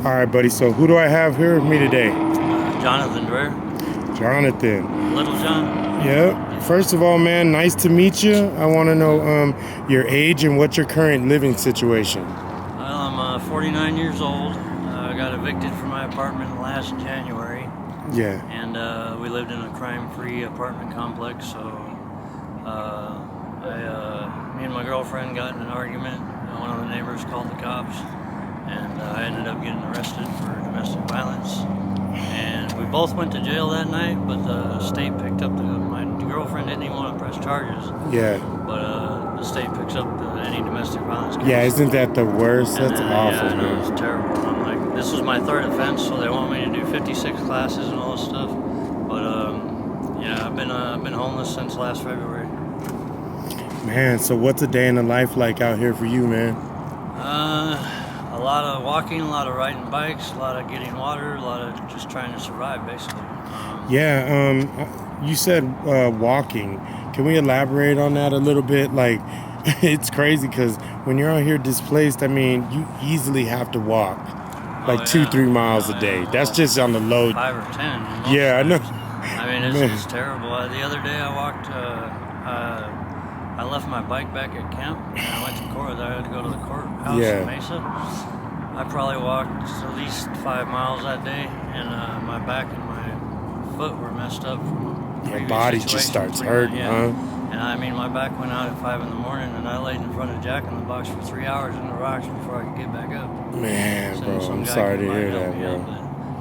All right, buddy. So who do I have here with me today? Jonathan Dreher. Jonathan. Little John. Yeah. First of all, man, nice to meet you. I want to know your age and what's your current living situation. Well, I'm 49 years old. I got evicted from my apartment last January. Yeah. And we lived in a crime-free apartment complex. So me and my girlfriend got in an argument. One of the neighbors called the cops, and I ended up getting arrested for domestic violence. And we both went to jail that night, but the state picked up my girlfriend didn't even want to press charges. Yeah. But the state picks up any domestic violence case. Yeah, isn't that the worst? That's awful, yeah, man. It's terrible. I'm like, this was my third offense, so they want me to do 56 classes and all this stuff. But yeah, I've been homeless since last February. Man, so what's a day in the life like out here for you, man? A lot of walking, a lot of riding bikes, a lot of getting water, a lot of just trying to survive, basically. You said walking. Can we elaborate on that a little bit? Like, it's crazy because when you're out here displaced, I mean, you easily have to walk like 2-3 miles a day. That's just on the low. 5 or 10. Yeah, I know. I mean, it's terrible. The other day I walked, I left my bike back at camp, and I went to court. I had to go to the courthouse in Mesa. I probably walked at least 5 miles that day, and my back and my foot were messed up from your body just starts hurting, huh? And I mean, my back went out at 5 in the morning, and I laid in front of Jack in the Box for 3 hours in the rocks before I could get back up. Man, bro, I'm sorry to hear that, bro.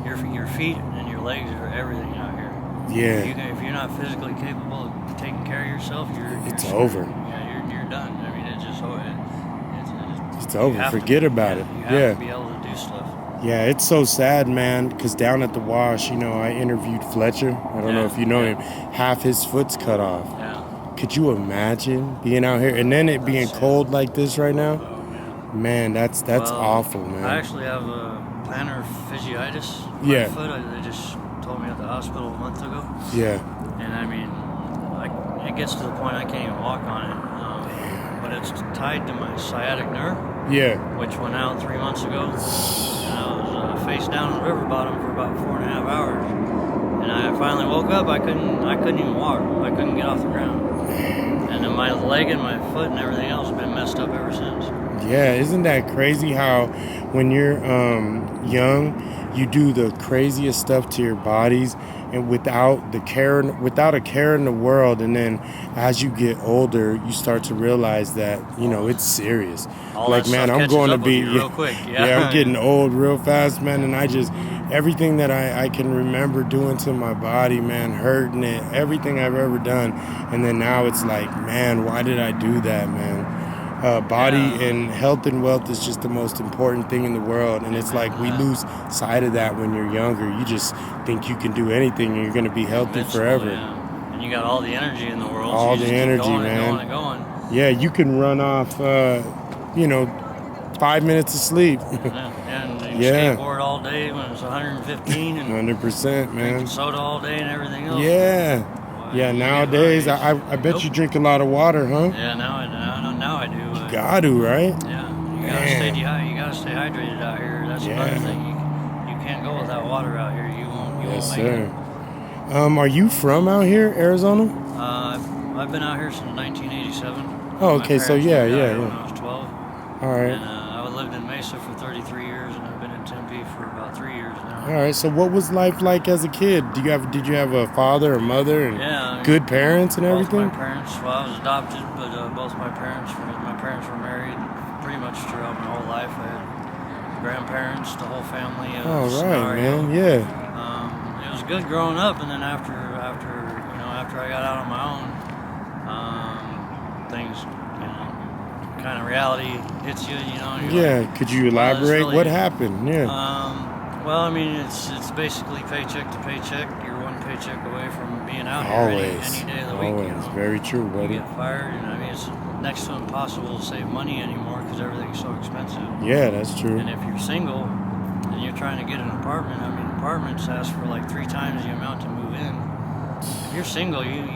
But your feet and your legs are everything out here. Yeah. If you're not physically capable of taking care of yourself, it's over. Yeah, you're done. I mean, it's over. Forget about it. You have to be able to do stuff. Yeah, it's so sad, man, because down at the wash, I interviewed Fletcher. I don't know if you know him. Half his foot's cut off. Yeah. Could you imagine being out here and then it being cold like this right now? Man, that's awful, man. I actually have a plantar fasciitis in my foot. They just told me at the hospital a month ago. Yeah. And I mean, it gets to the point I can't even walk on it. But it's tied to my sciatic nerve. Yeah. Which went out 3 months ago. And I was face down on the river bottom for about 4.5 hours. And I finally woke up. I couldn't even walk. I couldn't get off the ground. And then my leg and my foot and everything else has been messed up ever since. Yeah, isn't that crazy how when you're young, you do the craziest stuff to your bodies and without a care in the world, and then as you get older, you start to realize that it's serious. Like, man, I'm going to be real quick. I'm getting old real fast, man, and I just everything that I can remember doing to my body, man, hurting it, everything I've ever done, and then now it's like, man, why did I do that, man? Body and health and wealth is just the most important thing in the world, and it's like we lose sight of that when you're younger. You just think you can do anything and you're going to be healthy forever. Yeah. And you got all the energy in the world. All so the energy, man. And going. Yeah, you can run off, 5 minutes of sleep. And you skateboard all day when it's 115 and 100%, man. Drinking soda all day and everything else. Yeah, nowadays I bet you drink a lot of water, huh? Yeah, now I do. You got to, right? Yeah, you gotta stay hydrated out here. That's another thing. You can't go without water out here. You won't make it. Are you from out here, Arizona? I've been out here since 1987. Oh, okay, so When I was 12. All right. And I lived in Mesa for 33 years, and I've been in Tempe for about 3 years now. All right. So, what was life like as a kid? Did you have a father or mother and good parents and everything? Both my parents. Well, I was adopted, but both my parents were married pretty much throughout my whole life. I had grandparents, the whole family. Oh, right, man. Yeah. It was good growing up, and then after I got out on my own, things, kind of reality hits you. Could you elaborate what happened? Well, I mean, it's basically paycheck to paycheck. You're one paycheck away from being out here any day of the week. Always, very true, buddy. You get fired, and I mean, it's next to impossible to save money anymore because everything's so expensive. Yeah, that's true. And if you're single and you're trying to get an apartment, I mean, apartments ask for like 3 times the amount to move in. If you're single, you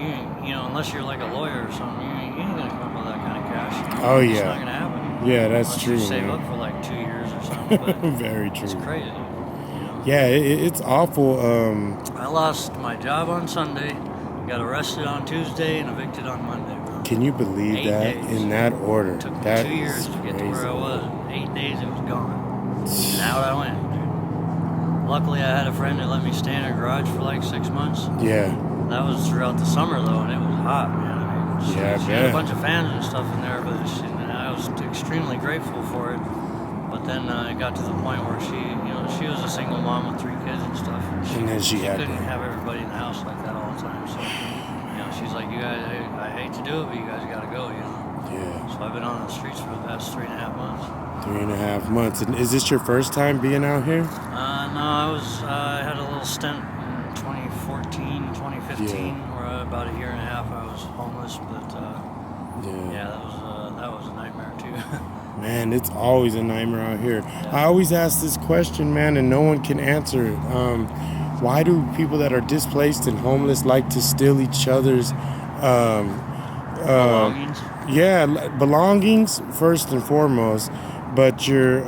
unless you're like a lawyer or something, you ain't gonna come up with that kind of cash. Oh, It's not gonna happen. Yeah, that's unless true. You save up for like 2 years or something. But Very true. it's crazy. Yeah, it's awful. I lost my job on Sunday, got arrested on Tuesday, and evicted on Monday, bro. Can you believe 8 that days. in that order? It took me That 2 years to get to where I was. 8 days, it was gone. And out I went. Luckily, I had a friend that let me stay in her garage for like 6 months. Yeah. That was throughout the summer, though, and it was hot, man. I mean, she had a bunch of fans and stuff in there, but I was extremely grateful for it. But then it got to the point where she was a single mom with 3 kids and stuff. And then she couldn't have everybody in the house like that all the time. So, she's like, you guys, I hate to do it, but you guys got to go, Yeah. So I've been on the streets for the past 3.5 months. 3.5 months. And is this your first time being out here? No, I had a little stint in 2014, 2015, where about a year and a half I was homeless, but that was a nightmare too. Man, it's always a nightmare out here. I always ask this question, man, and no one can answer it. Why do people that are displaced and homeless like to steal each other's belongings? Yeah, belongings first and foremost, but your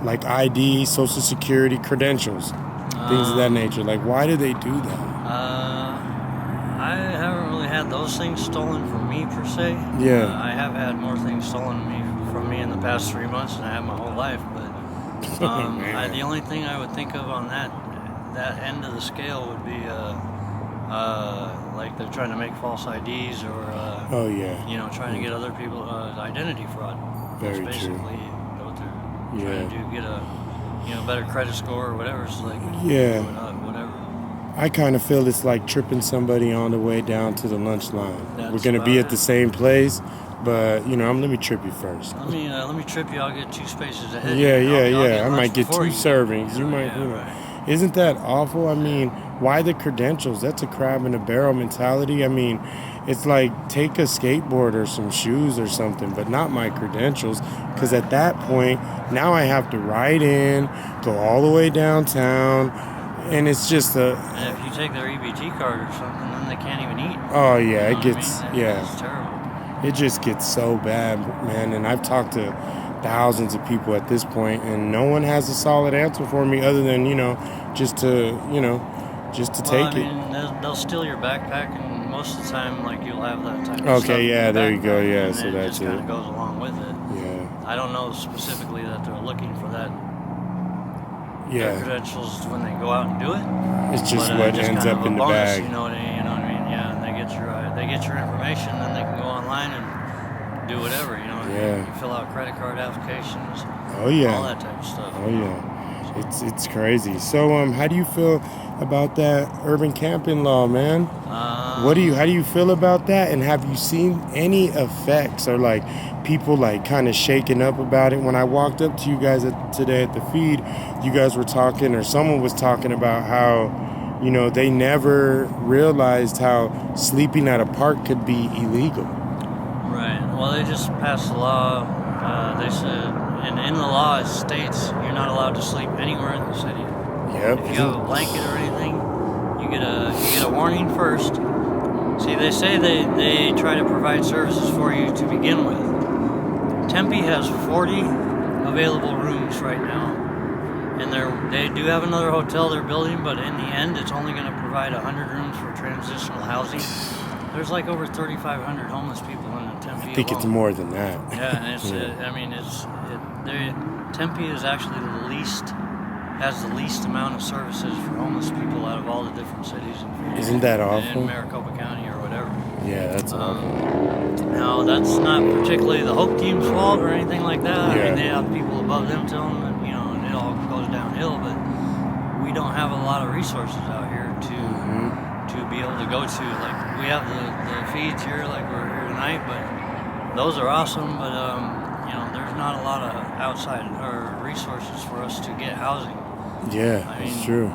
like ID, Social Security, credentials, things of that nature. Like, why do they do that? I haven't really had those things stolen from me per se. Yeah. I have had more things stolen from me in the past 3 months than I have my whole life. But the only thing I would think of on that end of the scale would be like they're trying to make false IDs or trying to get other people identity fraud. Very That's basically what they're trying to do, get a better credit score or whatever. It's like whatever. I kind of feel it's like tripping somebody on the way down to the lunch line. We're gonna be at the same place, but let me trip you first. Let me trip you. I'll get 2 spaces ahead. Yeah. I might get 2 servings. You might. Right. Isn't that awful? I mean, why the credentials? That's a crab in a barrel mentality. I mean, it's like take a skateboard or some shoes or something, but not my credentials. Because at that point, now I have to ride in, go all the way downtown, and it's just And if you take their EBT card or something, then they can't even eat. Oh yeah, it gets It's terrible. It just gets so bad, man. And I've talked to thousands of people at this point, and no one has a solid answer for me other than just to take it. They'll steal your backpack, and most of the time, like you'll have that type of stuff. Okay, yeah, there you go, yeah. And so it that's just kind of goes along with it. Yeah. I don't know specifically that they're looking for that. Yeah. Their credentials when they go out and do it. It's just what ends up in the bonus, bag. You know what I mean? Yeah, and they get your information, then they can go online and do whatever. You fill out credit card applications. Oh yeah. All that type of stuff. Oh yeah. It's crazy. So how do you feel about that urban camping law, man? How do you feel about that? And have you seen any effects or like people like kind of shaking up about it? When I walked up to you guys today at the feed, you guys were talking, or someone was talking about how they never realized how sleeping at a park could be illegal. Right. Well, they just passed a law. They said, and in the law it states you're not allowed to sleep anywhere in the city. Yep. If you have a blanket or anything, you get a warning first. See, they say they try to provide services for you to begin with. Tempe has 40 available rooms right now, and they do have another hotel they're building, but in the end, it's only going to provide 100 rooms for transitional housing. There's like over 3,500 homeless people in Tempe. I think alone. It's more than that. Yeah, and Tempe is actually has the least amount of services for homeless people out of all the different cities. Isn't that awful? In Maricopa County or whatever. Yeah, that's awful. Now, that's not particularly the Hope team's fault or anything like that. Yeah. I mean, they have people above them telling them, and it all goes downhill, but we don't have a lot of resources out here to be able to go to. Like, we have the feeds here, like we're here tonight, but those are awesome, but, there's not a lot of outside or resources for us to get housing. Yeah, it's true.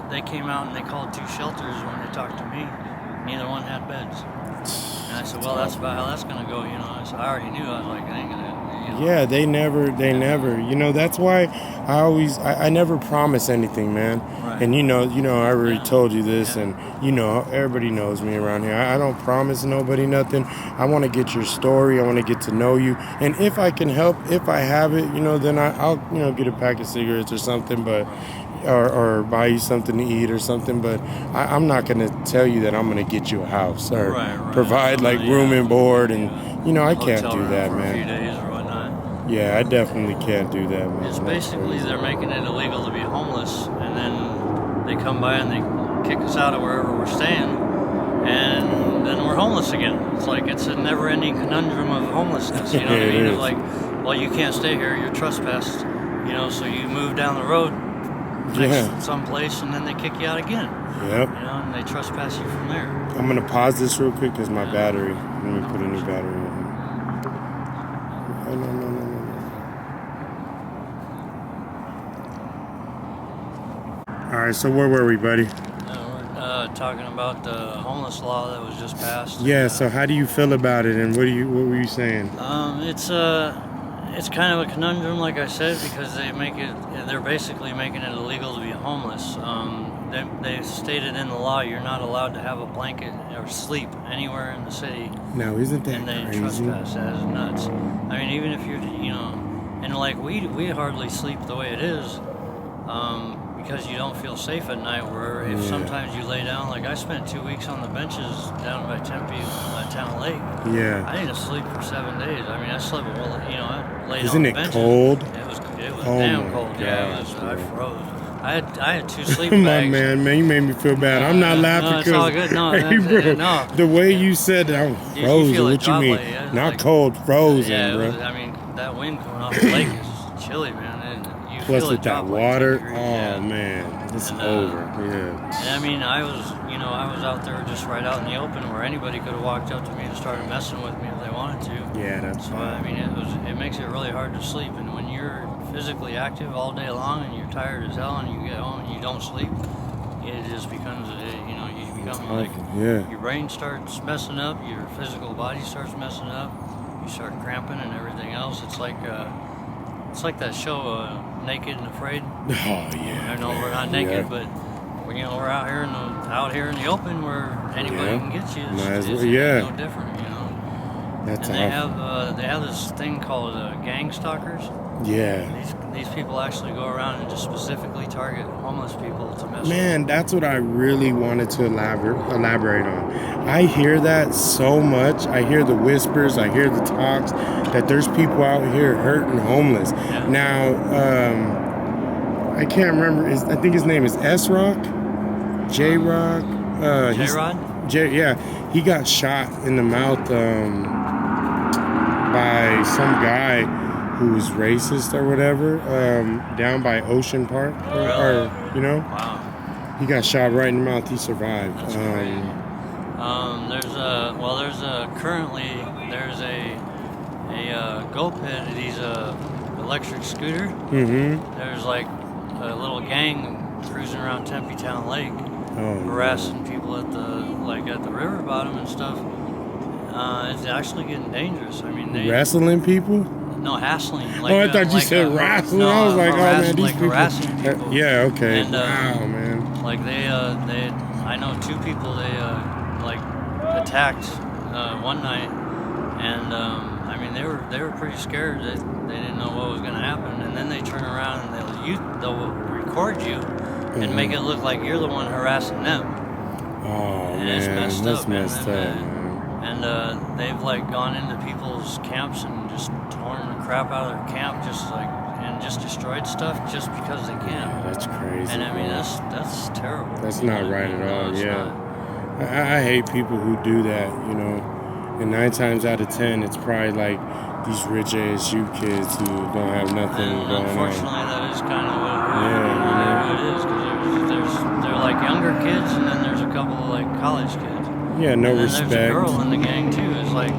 They came out and they called 2 shelters when they talked to me. Neither one had beds. And I said, well, that's about how that's going to go. I already knew. I was like, it ain't going to, Yeah, they never. You know, that's why I never promise anything, man. Right. And I already told you this, and everybody knows me around here. I don't promise nobody nothing. I want to get your story. I want to get to know you, and if I can help, if I have it, then I'll get a pack of cigarettes or something, but. Or buy you something to eat or something, but I'm not going to tell you that I'm going to get you a house or provide like room and board, and I can't do that, man. A few days or whatnot. Yeah, I definitely can't do that, man. It's basically they're making it illegal to be homeless, and then they come by and they kick us out of wherever we're staying, and then we're homeless again. It's like it's a never-ending conundrum of homelessness. You know what I mean? It's like, well, you can't stay here. You're trespassed. So you move down the road. Someplace, and then they kick you out again. Yep. And they trespass you from there. I'm gonna pause this real quick because my battery. Let me put a new battery in. Oh, no. All right, so where were we, buddy? We're talking about the homeless law that was just passed. Yeah. So how do you feel about it, and what were you saying? It's kind of a conundrum, like I said, because they're basically making it illegal to be homeless. They stated in the law you're not allowed to have a blanket or sleep anywhere in the city. Now, isn't that and they crazy? Trespass. That is nuts. I mean, even if you're, and like we hardly sleep the way it is, because you don't feel safe at night. Where if sometimes you lay down, like I spent 2 weeks on the benches down by Tempe, Town Lake. Yeah. I didn't sleep for 7 days. I mean, I slept well. I laid Isn't on the it benches. cold? It was Oh damn cold. God, Yeah, I froze. I had 2 sleep Come bags. on, man, you made me feel bad. I'm not laughing because it's all good. No, no. The way you said that, I'm frozen. feel What you mean? like, Not cold, frozen, yeah, bro. I mean, that wind coming off the lake is chilly, man. And you Plus feel with that water, man, it's over. Yeah. And I mean, I was out there just right out in the open where anybody could have walked up to me and started messing with me if they wanted to. Yeah, that's so. I mean, it makes it really hard to sleep, and when you're physically active all day long and you're tired as hell and you get home and you don't sleep, it just becomes you become like your brain starts messing up, your physical body starts messing up, you start cramping and everything else. It's like that show Naked and Afraid. Oh yeah. I know we're not naked, but we're out here in the open where anybody can get you. It's no different, That's and they have this thing called gang stalkers. Yeah. These people actually go around and just specifically target homeless people to mess with. Man, that's what I really wanted to elaborate on. I hear that so much. I hear the whispers. I hear the talks that there's people out here hurting homeless. Yeah. Now, I can't remember. I think his name is S-Rock? J-Rock? J-Rod? Yeah. He got shot in the mouth by some guy who was racist or whatever, down by Ocean Park, Wow. He got shot right in the mouth. He survived. That's crazy. Currently there's a GoPed. He's a electric scooter. Mm-hmm. There's like a little gang cruising around Tempe Town Lake, harassing people at the river bottom and stuff. It's actually getting dangerous. I mean, wrestling people. No, hassling. I thought you said wrestling. No, I was like, oh man, these people. Harassing people. Yeah, okay. And, wow, man. Like I know 2 people they attacked one night, and I mean they were pretty scared that they didn't know what was going to happen, and then they turn around and they'll record you and make it look like you're the one harassing them. Oh and man, it's messed that's up, messed man. up. And they've gone into people's camps and just torn the crap out of their camp, and just destroyed stuff just because they can. Yeah, that's crazy. And I mean that's terrible. That's not right at all. No, I hate people who do that. And 9 times out of 10, it's probably like these rich ASU kids who don't have nothing going on. Unfortunately, that is kind of what it is. Because they're like younger kids, and then there's a couple of college kids. Yeah, no and respect. There's a girl in the gang too. It's like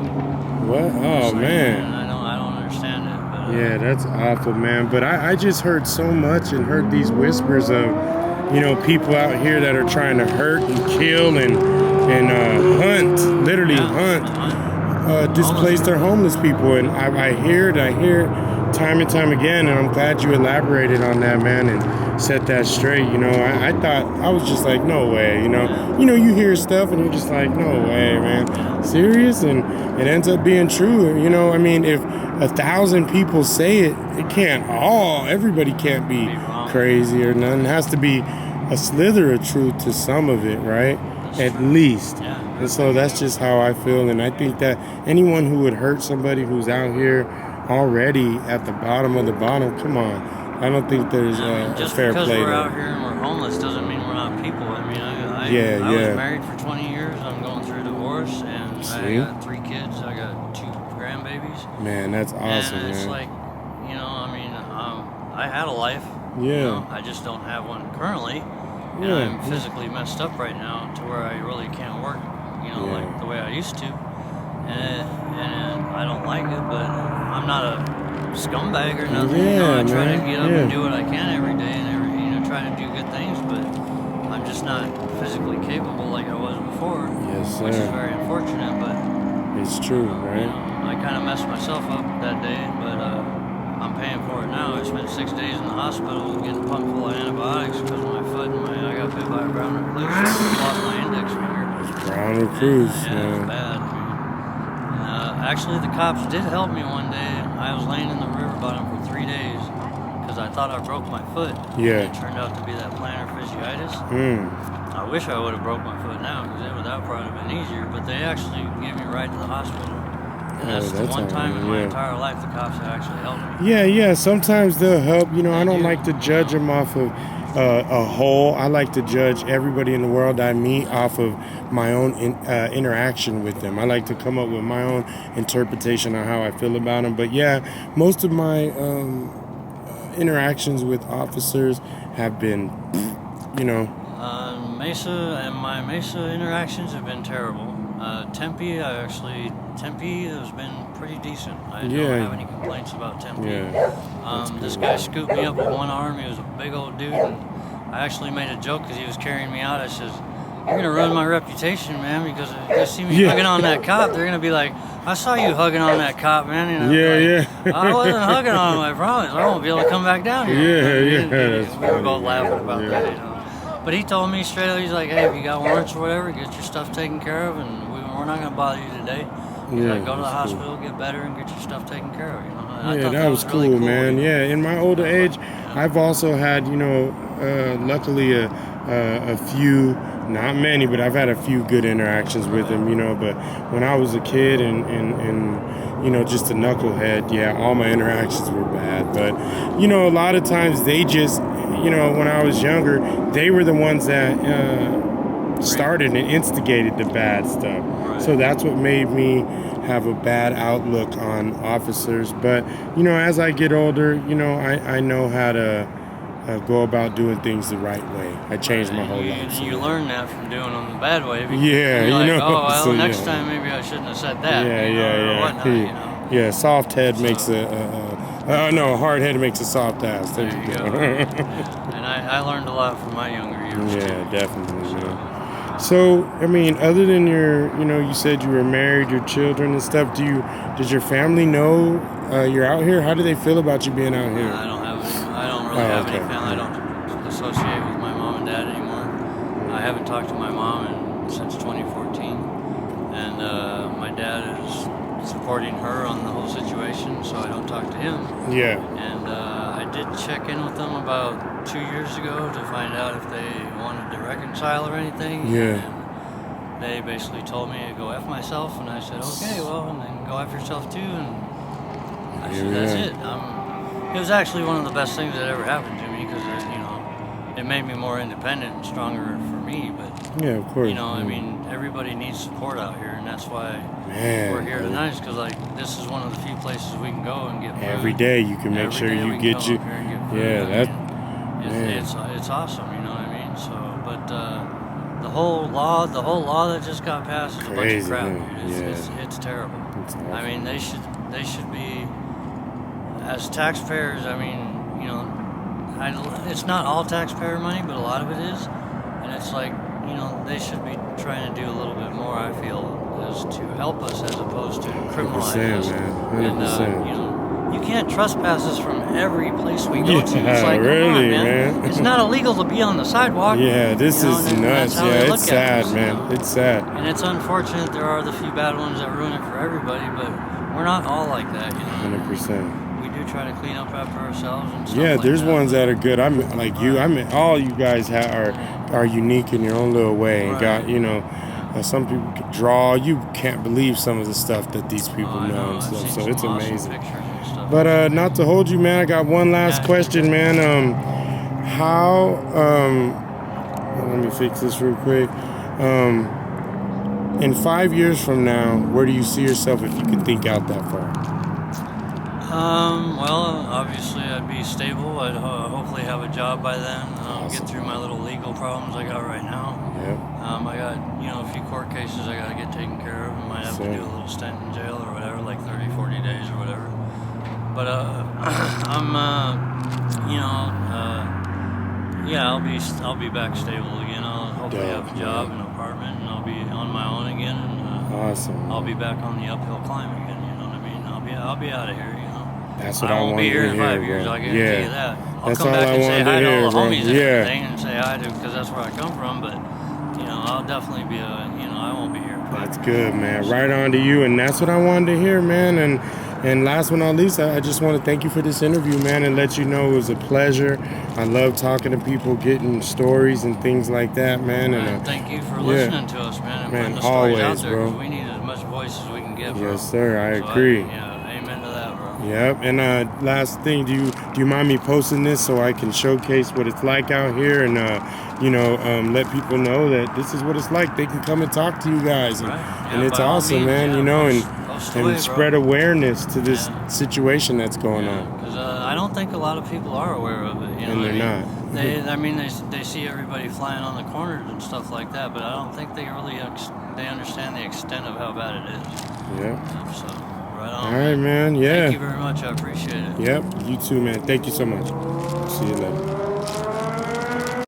what? Oh man. I don't understand it. But, yeah, that's awful, man. But I just heard so much and heard these whispers of, people out here that are trying to hurt and kill and hunt, literally hunt displaced or homeless people, and I hear it time and time again, and I'm glad you elaborated on that, man, and set that straight. I thought, I was just like, no way. You hear stuff and you're just like, no way, man, serious, and it ends up being true. I mean, if 1,000 people say it, everybody can't be crazy or nothing. It has to be a slither of truth to some of it, right? At least. And so that's just how I feel. And I think that anyone who would hurt somebody who's out here already at the bottom of the bottom, come on. I don't think there's a fair play. Just because we're out here and we're homeless doesn't mean we're not people. I mean, I was married for 20 years. I'm going through a divorce, and I got 3 kids. I got 2 grandbabies. Man, that's awesome, and it's man. like, I had a life. Yeah. I just don't have one currently. And I'm physically messed up right now to where I really can't work, like the way I used to. And I don't like it, but I'm not a scumbag or nothing. I try to get up and do what I can every day and try to do good things, but I'm just not physically capable like I was before. Yes, sir. Which is very unfortunate, but it's true, right? I kind of messed myself up that day, but I'm paying for it now. I spent 6 days in the hospital getting pumped full of antibiotics because of my foot, and I got bit by a brown recluse. I lost my index finger. Brown recluse, it's bad. Actually, the cops did help me one day. I was laying in the river bottom for 3 days because I thought I broke my foot. Yeah. It turned out to be that plantar fasciitis. I wish I would have broke my foot now because that probably would have been easier, but they actually gave me right to the hospital. And that's the one time in my entire life the cops have actually helped me. Yeah. Sometimes they'll help. I don't like to judge them off of a whole. I like to judge everybody in the world I meet off of my own interaction with them. I like to come up with my own interpretation on how I feel about them. But most of my interactions with officers have been, my Mesa interactions have been terrible. Tempe has been pretty decent. I don't have any complaints about Tempe. This guy scooped me up with one arm. He was a big old dude, and I actually made a joke because he was carrying me out. I says, "You're gonna ruin my reputation, man, because if they see me hugging on that cop, they're gonna be like, I saw you hugging on that cop, man." I wasn't hugging on him, I promise. I won't be able to come back down here. We were both laughing about that, But he told me straight up, he's like, "Hey, if you got warrants or whatever, get your stuff taken care of, and we're not gonna bother you today. He's like, go to the hospital, get better, and get your stuff taken care of." That was cool, really cool, man. In my older age, I've also had, luckily a few, not many, but I've had a few good interactions with him, But when I was a kid and just a knucklehead, all my interactions were bad. But, a lot of times they just, when I was younger, they were the ones that started and instigated the bad stuff. So that's what made me have a bad outlook on officers. But, as I get older, I know how to go about doing things the right way. I changed my whole life. You learn that from doing them the bad way. Next time maybe I shouldn't have said that. Soft head makes a hard head makes a soft ass. There you go. And I learned a lot from my younger years. Yeah, definitely. So, I mean, other than you said you were married, your children and stuff, does your family know you're out here? How do they feel about you being out here? I don't really have any family. I don't associate with my mom and dad anymore. I haven't talked to my mom since 2014. And my dad is supporting her on the whole situation, so I don't talk to him. Yeah. And I did check in with them about 2 years ago to find out if they wanted to reconcile or anything. Yeah. And they basically told me to go F myself, and I said, okay, well, and then go F yourself too. And I said, that's it. It was actually one of the best things that ever happened to me because, it made me more independent and stronger for me. But, of course. I mean, everybody needs support out here, and that's why we're here tonight, because, this is one of the few places we can go and get food. Every day you can make sure you get you. It's awesome, you know what I mean? So, but the whole law that just got passed is a bunch of crap. It's terrible. It's awesome. I mean, they should be, as taxpayers. I mean, it's not all taxpayer money, but a lot of it is, and it's like, they should be trying to do a little bit more, I feel, is to help us as opposed to criminalize 100%, us. man. 100%. And, you know, you can't trespass us from every place we go to. Yeah, It's like, really, come on, man. man. It's not illegal to be on the sidewalk. Yeah, this you know, is and nuts. that's how Yeah, they it's look at sad, us, man. you know? It's sad. And it's unfortunate there are the few bad ones that ruin it for everybody, but we're not all like that, you know. 100%. We do try to clean up after ourselves and stuff Yeah, like there's that. ones that are good. I'm like you. I mean, all you guys are unique in your own little way, and got, you know. Some people can draw. You can't believe some of the stuff that these people know and stuff. So it's amazing. But not to hold you, man. I got one last question, man. Let me fix this real quick. In 5 years from now, where do you see yourself if you could think out that far? Well, obviously I'd be stable. I'd hopefully have a job by then. Awesome. Get through my little legal problems I got right now. Yep. I got, you know, a few court cases I got to get taken care of. I might have to do a little stint in jail or whatever, like 30, 40 days or whatever. But I'll be back stable again. I'll hopefully have a job and an apartment, and I'll be on my own again. And awesome. I'll be back on the uphill climb again. You know what I mean? I'll be out of here. You know. That's what I won't wanted be here to in hear, 5 years. bro. I guarantee you that. I'll That's come all back I and say wanted to hi to hear, all the bro. homies and everything, and say hi to, because that's where I come from. But you know, I'll definitely be I won't be here. That's good, man. Right on to you, and that's what I wanted to hear, man. And last but not least, I just want to thank you for this interview, man, and let you know it was a pleasure. I love talking to people, getting stories and things like that, man. And thank you for listening to us, man, and putting the stories out there, bro. We need as much voice as we can get, bro. Yes, sir. I agree. Amen to that, bro. Yep. And last thing, do you mind me posting this so I can showcase what it's like out here, and let people know that this is what it's like. They can come and talk to you guys, and it's awesome, man. And spread awareness to this situation that's going on. Because I don't think a lot of people are aware of it. And they're not. They see everybody flying on the corners and stuff like that, but I don't think they really they understand the extent of how bad it is. Yeah. So, right on. All right, man. Yeah. Thank you very much. I appreciate it. Yep. You too, man. Thank you so much. See you later.